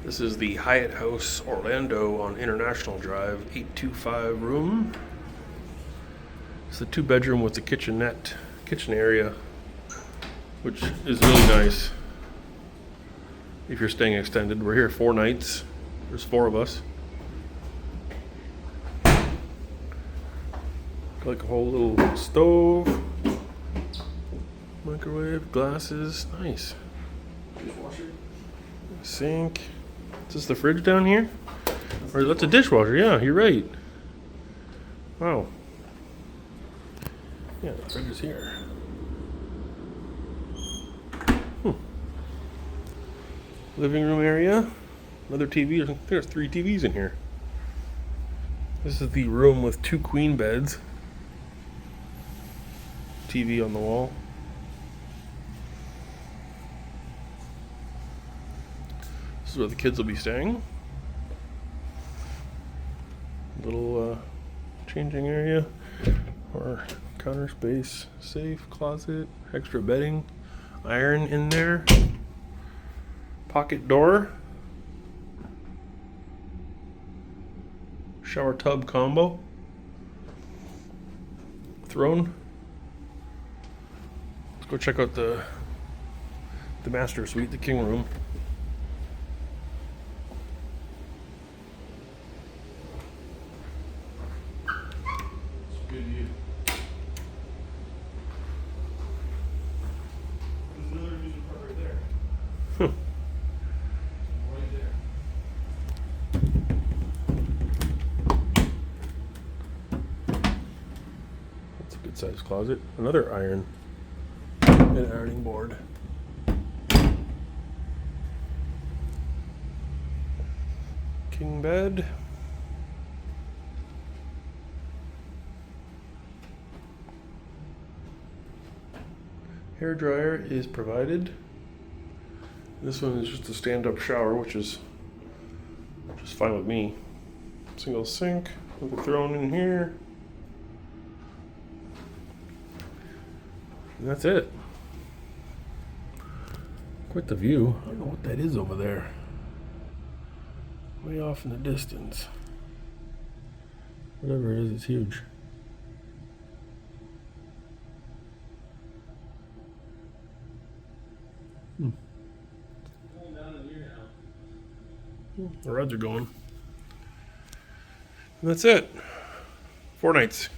This is the Hyatt House Orlando on International Drive, 825 room. It's a 2-bedroom with a kitchen area, which is really nice if you're staying extended. We're here 4 nights. There's 4 of us. Like a whole little stove, microwave, glasses, nice. Dishwasher. Sink. Is this the fridge down here? Or that's a dishwasher, yeah, you're right. Wow. Yeah, the fridge is here. Living room area. Another TV. There's 3 TVs in here. This is the room with 2 queen beds. TV on the wall. This is where the kids will be staying. Little changing area or counter space, safe, closet, extra bedding, iron in there, pocket door, shower tub combo, throne. Let's go check out the master suite, the king room. Good view. There's another amusement park right there. Right there. That's a good sized closet. Another iron and ironing board. King bed. Hair dryer is provided. This one is just a stand-up shower, which is fine with me. Single sink with a throne in here. And that's it. Quite the view. I don't know what that is over there. Way off in the distance. Whatever it is, it's huge. Going down in here now. The rods are going. And that's it. 4 nights.